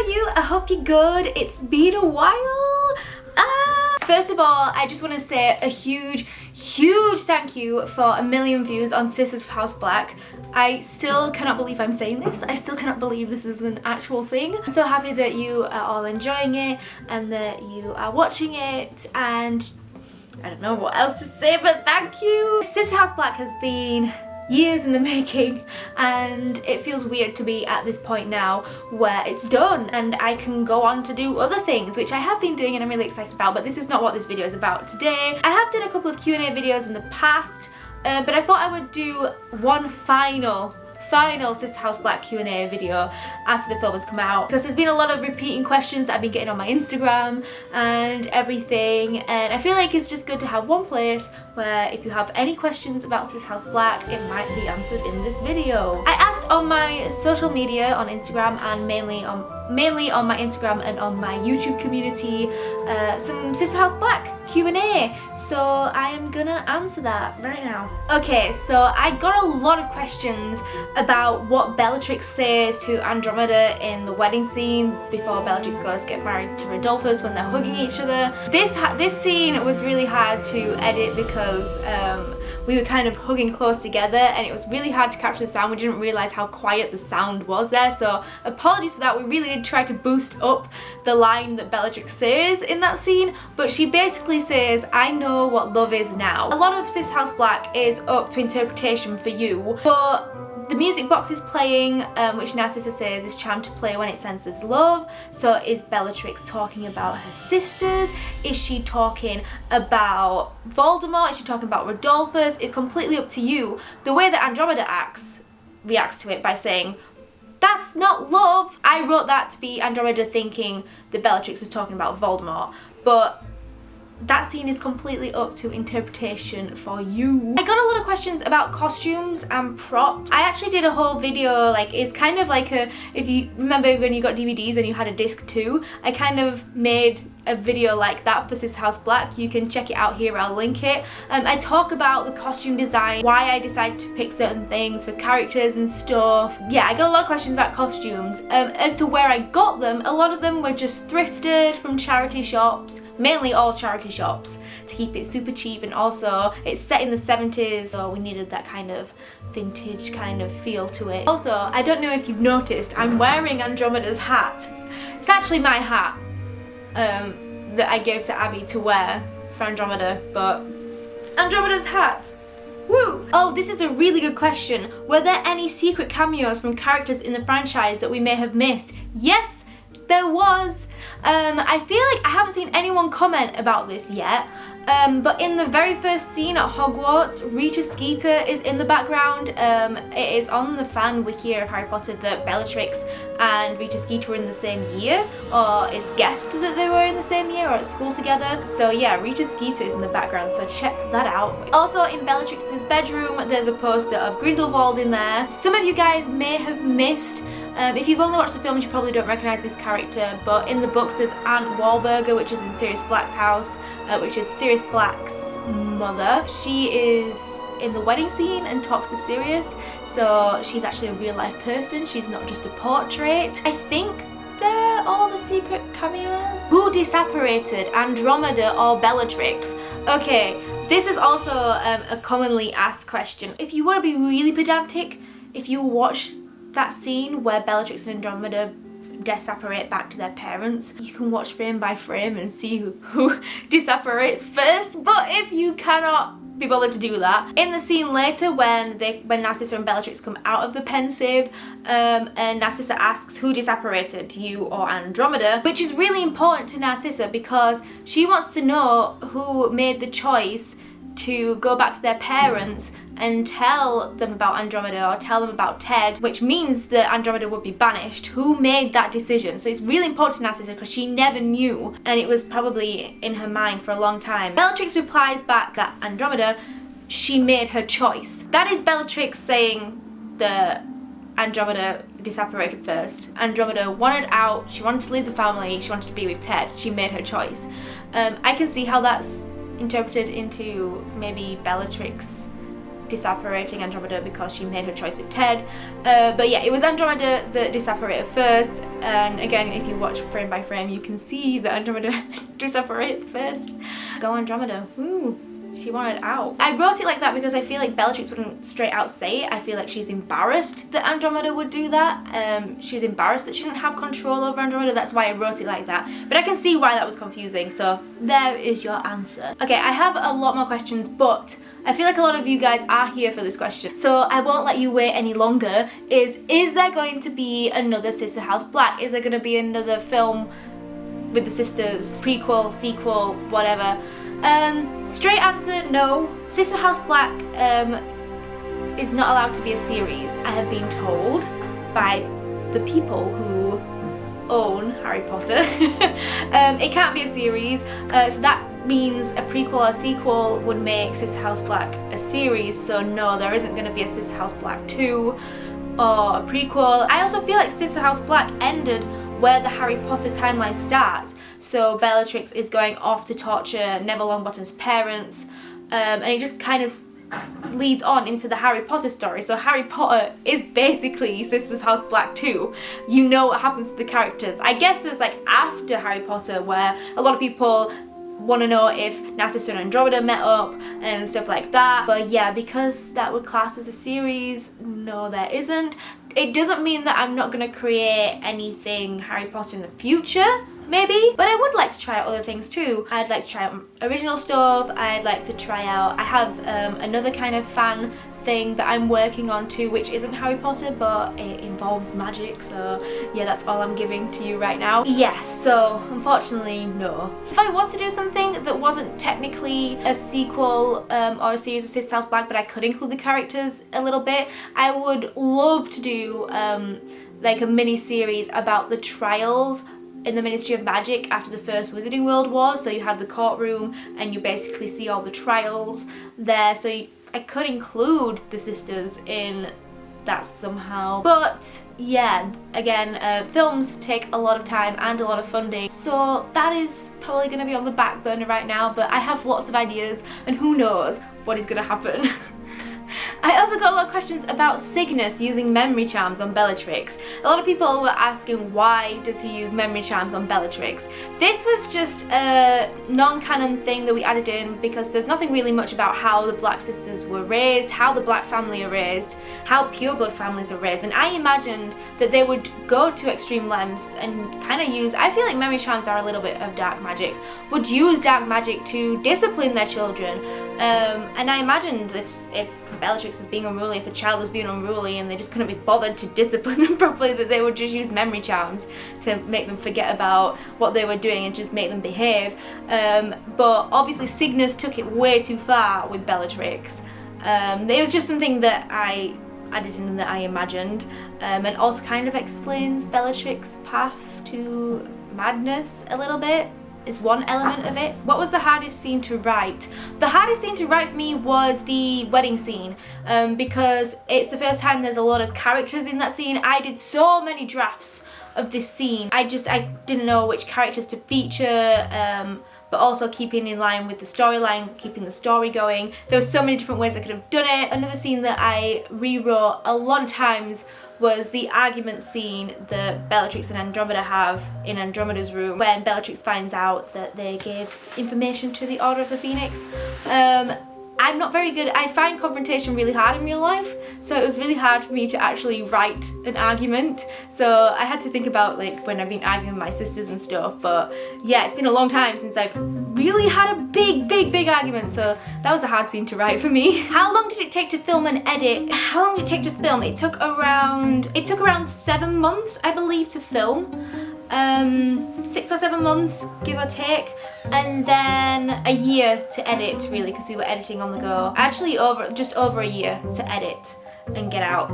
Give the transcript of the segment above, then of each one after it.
Hello you, I hope you're good. It's been a while. First of all, I just want to say a huge thank you for 1 million views on Sisters of House Black. I still cannot believe I'm saying this. I still cannot believe this is an actual thing. I'm so happy that you are all enjoying it and that you are watching it, and I don't know what else to say, but thank you. Sisters of House Black has been years in the making, and it feels weird to be at this point now where it's done and I can go on to do other things, which I have been doing and I'm really excited about, but this is not what this video is about today. I have done a couple of Q&A videos in the past, but I thought I would do one final Sisters House Black Q&A video after the film has come out, because there's been a lot of repeating questions that I've been getting on my Instagram and everything, and I feel like it's just good to have one place where if you have any questions about Sisters House Black, it might be answered in this video. I asked on my social media on Instagram, and mainly on my Instagram and on my YouTube community, some Sisters House Black Q&A, so I am gonna answer that right now. Okay, so I got a lot of questions about what Bellatrix says to Andromeda in the wedding scene before Bellatrix goes to get married to Rodolphus when they're hugging each other. This scene was really hard to edit because we were kind of hugging close together and it was really hard to capture the sound. We didn't realise how quiet the sound was there, so apologies for that. We really did try to boost up the line that Bellatrix says in that scene, but she basically says, "I know what love is now." A lot of Sisters House Black is up to interpretation for you, but the music box is playing, which Narcissa says is charmed to play when it senses love. So is Bellatrix talking about her sisters? Is she talking about Voldemort? Is she talking about Rodolphus? It's completely up to you. The way that Andromeda reacts to it by saying, "That's not love." I wrote that to be Andromeda thinking that Bellatrix was talking about Voldemort, but that scene is completely up to interpretation for you. I got a lot of questions about costumes and props. I actually did a whole video, like, it's kind of like a, if you remember when you got DVDs and you had a disc too, I kind of made a video like that for Sisters House Black. You can check it out here, I'll link it. I talk about the costume design, why I decided to pick certain things for characters and stuff. Yeah, I got a lot of questions about costumes. As to where I got them, a lot of them were just thrifted from charity shops, mainly all charity shops, to keep it super cheap, and also it's set in the 70s, so we needed that kind of vintage kind of feel to it. Also, I don't know if you've noticed, I'm wearing Andromeda's hat. It's actually my hat that I gave to Abby to wear for Andromeda, but Andromeda's hat. Woo! Oh, this is a really good question. Were there any secret cameos from characters in the franchise that we may have missed? Yes, there was. I feel like I haven't seen anyone comment about this yet, but in the very first scene at Hogwarts, Rita Skeeter is in the background. It is on the fan wiki of Harry Potter that Bellatrix and Rita Skeeter were in the same year, or it's guessed that they were in the same year or at school together. So yeah, Rita Skeeter is in the background, so check that out. Also in Bellatrix's bedroom, there's a poster of Grindelwald in there. Some of you guys may have missed, if you've only watched the film, you probably don't recognise this character, but in the books there's Aunt Wahlberger, which is in Sirius Black's house, which is Sirius Black's mother. She is in the wedding scene and talks to Sirius, so she's actually a real life person. She's not just a portrait. I think they're all the secret cameos. Who disapparated, Andromeda or Bellatrix? Okay, this is also a commonly asked question. If you want to be really pedantic, if you watch that scene where Bellatrix and Andromeda disapparate back to their parents, you can watch frame by frame and see who disapparates first, but if you cannot be bothered to do that, in the scene later when Narcissa and Bellatrix come out of the pensive, and Narcissa asks who disapparated, you or Andromeda, which is really important to Narcissa because she wants to know who made the choice to go back to their parents and tell them about Andromeda or tell them about Ted, which means that Andromeda would be banished. Who made that decision? So it's really important to Narcissa because she never knew, and it was probably in her mind for a long time. Bellatrix replies back that Andromeda, she made her choice. That is Bellatrix saying that Andromeda disapparated first. Andromeda wanted out, she wanted to leave the family, she wanted to be with Ted, she made her choice. I can see how that's interpreted into maybe Bellatrix disapparating Andromeda because she made her choice with Ted. But yeah, it was Andromeda that disapparated first, and again, if you watch frame by frame, you can see that Andromeda disapparates first. Go Andromeda, woo! She wanted out. I wrote it like that because I feel like Bellatrix wouldn't straight out say it. I feel like she's embarrassed that Andromeda would do that. She's embarrassed that she didn't have control over Andromeda. That's why I wrote it like that. But I can see why that was confusing, so there is your answer. Okay, I have a lot more questions, but I feel like a lot of you guys are here for this question, so I won't let you wait any longer. Is there going to be another Sister House Black? Is there going to be another film with the sisters? Prequel, sequel, whatever? Straight answer, no. Sister House Black is not allowed to be a series. I have been told by the people who own Harry Potter. It can't be a series, so that means a prequel or sequel would make Sister House Black a series, so no, there isn't going to be a Sister House Black 2 or a prequel. I also feel like Sister House Black ended where the Harry Potter timeline starts, so Bellatrix is going off to torture Neville Longbottom's parents, and it just kind of leads on into the Harry Potter story. So Harry Potter is basically Sister House Black 2. You know what happens to the characters. I guess there's like after Harry Potter where a lot of people want to know if Narcissa and Andromeda met up and stuff like that, but yeah, because that would class as a series, no, there isn't. It doesn't mean that I'm not going to create anything Harry Potter in the future, maybe, but I would like to try out other things too. I'd like to try out original stuff. I'd like to try out, I have another kind of fan thing that I'm working on too, which isn't Harry Potter, but it involves magic, so yeah, that's all I'm giving to you right now. Yes, so unfortunately, no. If I was to do something that wasn't technically a sequel or a series of Sister House Black, but I could include the characters a little bit, I would love to do like a mini series about the trials in the Ministry of Magic after the First Wizarding World War. So you have the courtroom and you basically see all the trials there, so I could include the sisters in that somehow. But yeah, again, films take a lot of time and a lot of funding, so that is probably going to be on the back burner right now, but I have lots of ideas and who knows what is going to happen. I also got a lot of questions about Cygnus using memory charms on Bellatrix. A lot of people were asking why does he use memory charms on Bellatrix. This was just a non-canon thing that we added in because there's nothing really much about how the Black sisters were raised, how the Black family are raised, how pureblood families are raised, and I imagined that they would go to extreme lengths and kind of use, I feel like memory charms are a little bit of dark magic, would use dark magic to discipline their children, and I imagined if Bellatrix was being unruly, if a child was being unruly and they just couldn't be bothered to discipline them properly, that they would just use memory charms to make them forget about what they were doing and just make them behave. But obviously Cygnus took it way too far with Bellatrix. It was just something that I added in that I imagined, and also kind of explains Bellatrix's path to madness a little bit. Is one element of it. What was the hardest scene to write? The hardest scene to write for me was the wedding scene, because it's the first time there's a lot of characters in that scene. I did so many drafts of this scene. I didn't know which characters to feature, but also keeping in line with the storyline, keeping the story going. There were so many different ways I could have done it. Another scene that I rewrote a lot of times was the argument scene that Bellatrix and Andromeda have in Andromeda's room when Bellatrix finds out that they gave information to the Order of the Phoenix. I'm not very good. I find confrontation really hard in real life, so it was really hard for me to actually write an argument. So I had to think about like when I've been arguing with my sisters and stuff, but yeah, it's been a long time since I've really had a big argument, so that was a hard scene to write for me. How long did it take to film and edit? How long did it take to film? It took around 7 months, I believe, to film. 6 or 7 months, give or take, and then a year to edit, really, because we were editing on the go. Actually, just over a year to edit and get out.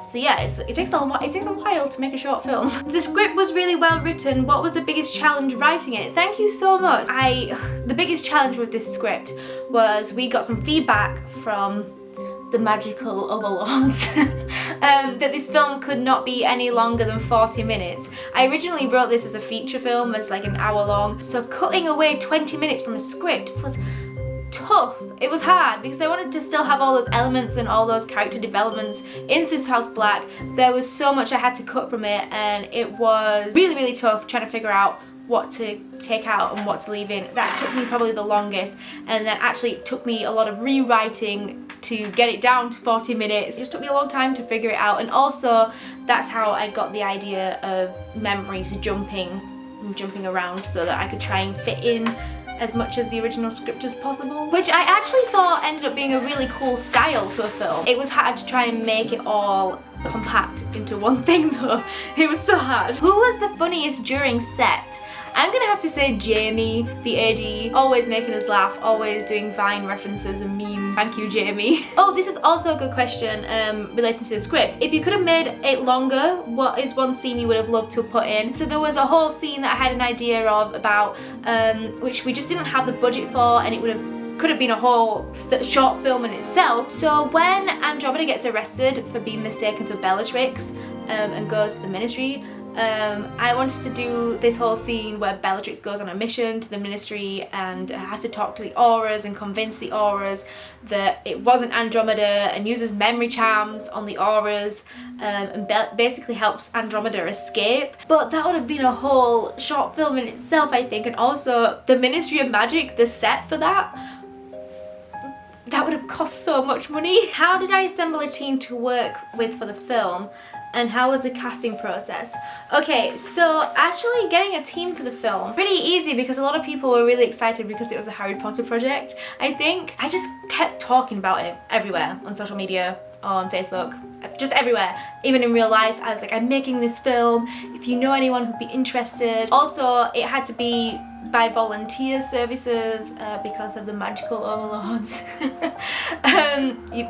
So yeah, it takes a while to make a short film. The script was really well written. What was the biggest challenge writing it? Thank you so much. The biggest challenge with this script was we got some feedback from the magical overlords that this film could not be any longer than 40 minutes. I originally wrote this as a feature film, as like an hour long, so cutting away 20 minutes from a script was tough. It was hard because I wanted to still have all those elements and all those character developments in Sister House Black. There was so much I had to cut from it, and it was really, really tough trying to figure out what to take out and what to leave in. That took me probably the longest, and then actually it took me a lot of rewriting to get it down to 40 minutes. It just took me a long time to figure it out, and also that's how I got the idea of memories jumping around so that I could try and fit in as much as the original script as possible, which I actually thought ended up being a really cool style to a film. It was hard to try and make it all compact into one thing though. It was so hard. Who was the funniest during set? I'm gonna have to say Jamie, the AD, always making us laugh, always doing Vine references and memes. Thank you, Jamie. Oh, this is also a good question relating to the script. If you could have made it longer, what is one scene you would have loved to put in? So there was a whole scene that I had an idea of about, which we just didn't have the budget for, and it could have been a whole short film in itself. So when Andromeda gets arrested for being mistaken for Bellatrix and goes to the Ministry, I wanted to do this whole scene where Bellatrix goes on a mission to the Ministry and has to talk to the Auras and convince the Auras that it wasn't Andromeda, and uses memory charms on the Auras and basically helps Andromeda escape. But that would have been a whole short film in itself, I think, and also the Ministry of Magic, the set for that would have cost so much money. How did I assemble a team to work with for the film? And how was the casting process? Okay, so actually getting a team for the film, pretty easy because a lot of people were really excited because it was a Harry Potter project, I think. I just kept talking about it everywhere, on social media, on Facebook, just everywhere. Even in real life, I was like, I'm making this film, if you know anyone who'd be interested. Also, it had to be by volunteer services because of the magical overlords.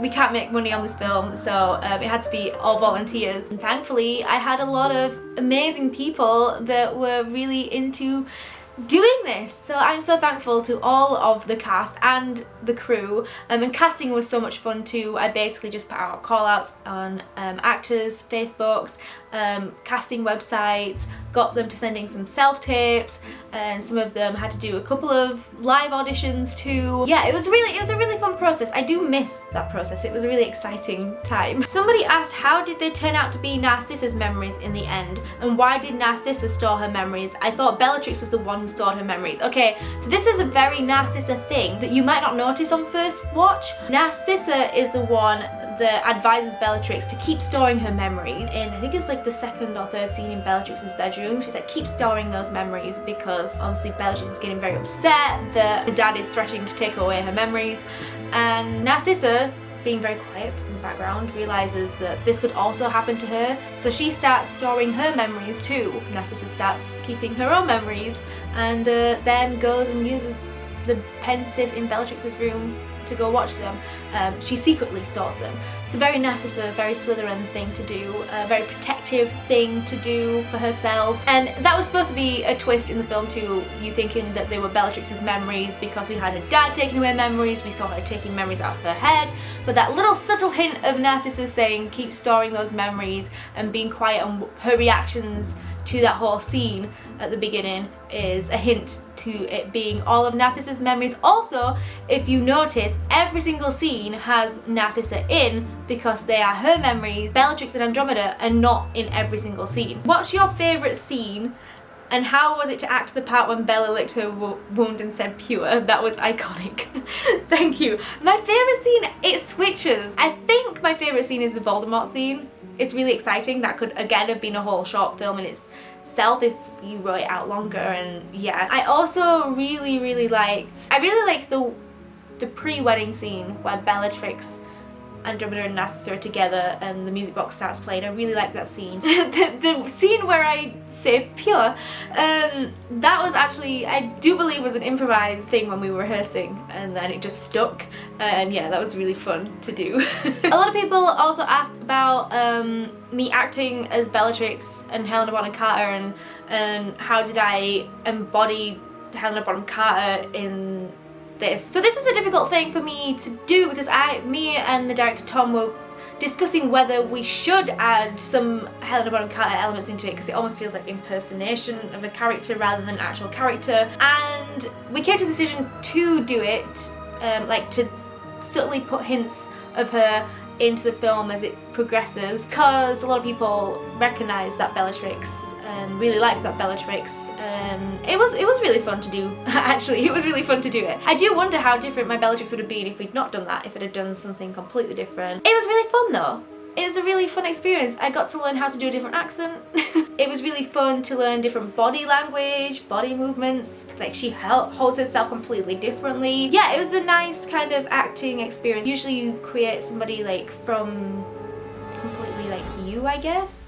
We can't make money on this film, so it had to be all volunteers. And thankfully, I had a lot of amazing people that were really into doing this, so I'm so thankful to all of the cast and the crew, and casting was so much fun too. I basically just put out call outs on actors' Facebooks, casting websites, got them to sending some self-tapes, and some of them had to do a couple of live auditions too. Yeah, it was a really fun process. I do miss that process. It was a really exciting time. Somebody asked, how did they turn out to be Narcissa's memories in the end, and why did Narcissa store her memories? I thought Bellatrix was the one who stored her memories. Okay, so this is a very Narcissa thing that you might not notice on first watch. Narcissa is the one that advises Bellatrix to keep storing her memories. And I think it's like the second or third scene in Bellatrix's bedroom. She's like, keep storing those memories, because obviously Bellatrix is getting very upset that her dad is threatening to take away her memories. And Narcissa, being very quiet in the background, realizes that this could also happen to her. So she starts storing her memories too. Narcissa starts keeping her own memories, and then goes and uses the pensieve in Bellatrix's room to go watch them. She secretly stores them. It's a very Narcissa, very Slytherin thing to do, a very protective thing to do for herself. And that was supposed to be a twist in the film too, you thinking that they were Bellatrix's memories because we had her dad taking away memories, we saw her taking memories out of her head, but that little subtle hint of Narcissa saying keep storing those memories and being quiet on her reactions to that whole scene at the beginning is a hint to it being all of Narcissa's memories. Also, if you notice, every single scene has Narcissa in because they are her memories. Bellatrix and Andromeda are not in every single scene. What's your favourite scene? And how was it to act the part when Bella licked her wound and said pure? That was iconic. Thank you. My favourite scene, it switches. I think my favourite scene is the Voldemort scene. It's really exciting. That could again have been a whole short film in itself if you wrote it out longer, and yeah. I also really liked the pre-wedding scene where Bellatrix, Andromeda and Narcissa are together and the music box starts playing. I really like that scene. the scene where I say pure, that was actually, I do believe, was an improvised thing when we were rehearsing, and then it just stuck, and yeah, that was really fun to do. A lot of people also asked about me acting as Bellatrix and Helena Bonham Carter, and how did I embody Helena Bonham Carter in this. So this was a difficult thing for me to do because me and the director Tom were discussing whether we should add some Helena Bonham Carter elements into it, because it almost feels like impersonation of a character rather than actual character, and we came to the decision to do it like to subtly put hints of her into the film as it progresses, because a lot of people recognise that Bellatrix and really like that Bellatrix. It was really fun to do. Actually, it was really fun to do it. I do wonder how different my Bellatrix would have been if we'd not done that, if it had done something completely different. It was really fun though. It was a really fun experience. I got to learn how to do a different accent. It was really fun to learn different body language, body movements. Like, she holds herself completely differently. Yeah, it was a nice kind of acting experience. Usually you create somebody like from completely like you, I guess.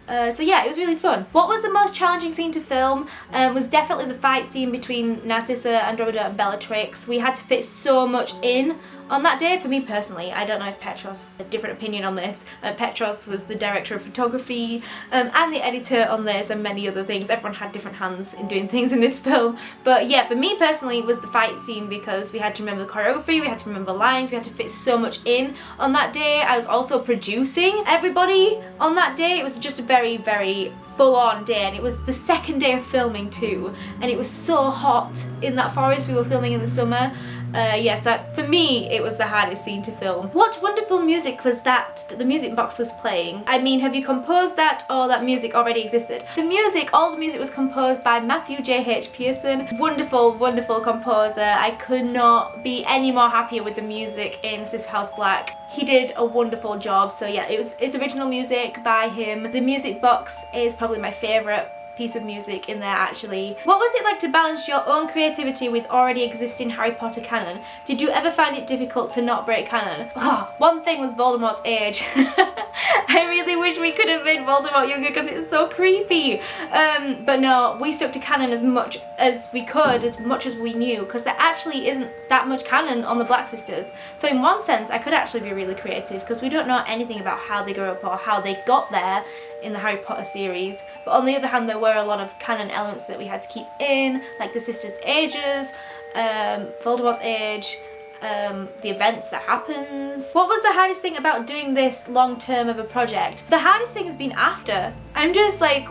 So yeah, it was really fun. What was the most challenging scene to film was definitely the fight scene between Narcissa, Andromeda and Bellatrix. We had to fit so much in on that day. For me personally, I don't know if Petros had a different opinion on this. Petros was the director of photography and the editor on this and many other things. Everyone had different hands in doing things in this film. But yeah, for me personally, it was the fight scene because we had to remember the choreography, we had to remember lines, we had to fit so much in on that day. I was also producing everybody on that day. It was just a very, very full-on day, and it was the second day of filming too, and it was so hot in that forest. We were filming in the summer. Yeah, so for me it was the hardest scene to film. What wonderful music was that the music box was playing? I mean, have you composed that, or that music already existed? The music, all the music was composed by Matthew J.H. Pearson. Wonderful, wonderful composer. I could not be any more happier with the music in Sister House Black. He did a wonderful job. So yeah, it's original music by him. The music box is probably my favourite piece of music in there actually. What was it like to balance your own creativity with already existing Harry Potter canon? Did you ever find it difficult to not break canon? Oh, one thing was Voldemort's age. I really wish we could have made Voldemort younger because it's so creepy. But no, we stuck to canon as much as we could, as much as we knew, because there actually isn't that much canon on the Black Sisters. So in one sense, I could actually be really creative because we don't know anything about how they grew up or how they got there in the Harry Potter series. But on the other hand, there were a lot of canon elements that we had to keep in, like the sisters' ages, Voldemort's age, the events that happens. What was the hardest thing about doing this long term of a project? The hardest thing has been after. I'm just like,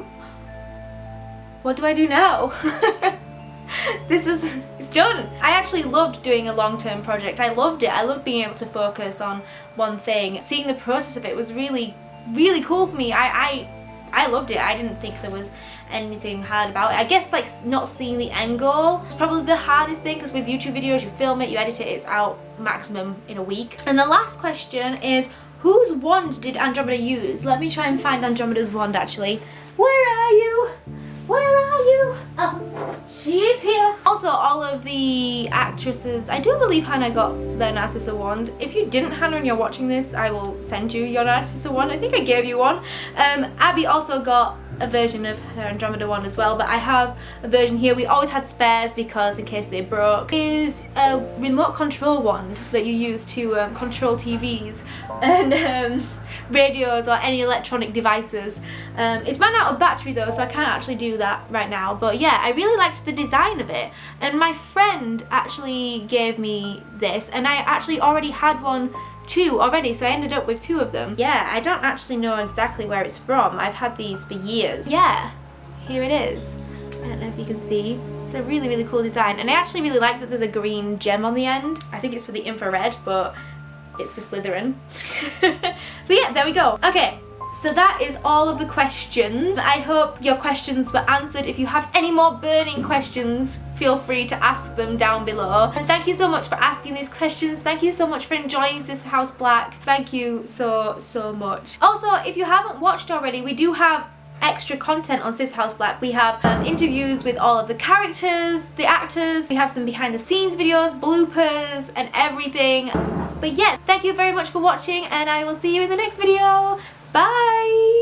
what do I do now? It's done. I actually loved doing a long-term project. I loved it. I loved being able to focus on one thing. Seeing the process of it was really, really cool for me. I loved it. I didn't think there was anything hard about it. I guess like not seeing the end goal is probably the hardest thing, because with YouTube videos you film it, you edit it, it's out maximum in a week. And the last question is, whose wand did Andromeda use? Let me try and find Andromeda's wand actually. Where are you? Where are you? Oh, she is here. Also, all of the actresses, I do believe Hannah got their Narcissa wand. If you didn't, Hannah, and you're watching this, I will send you your Narcissa wand. I think I gave you one. Abby also got a version of her Andromeda wand as well, but I have a version here. We always had spares because in case they broke. It is a remote control wand that you use to control TVs and radios or any electronic devices. It's run out of battery though, so I can't actually do that right now, but yeah, I really liked the design of it, and my friend actually gave me this, and I actually already had one too already, so I ended up with two of them. Yeah, I don't actually know exactly where it's from. I've had these for years. Yeah, here it is. I don't know if you can see. It's a really, really cool design, and I actually really like that there's a green gem on the end. I think it's for the infrared, but it's for Slytherin. So yeah, there we go. Okay, so that is all of the questions. I hope your questions were answered. If you have any more burning questions, feel free to ask them down below. And thank you so much for asking these questions. Thank you so much for enjoying Sister House Black. Thank you so, so much. Also, if you haven't watched already, we do have extra content on Sister House Black. We have interviews with all of the characters, the actors. We have some behind the scenes videos, bloopers, and everything. But yeah, thank you very much for watching, and I will see you in the next video. Bye!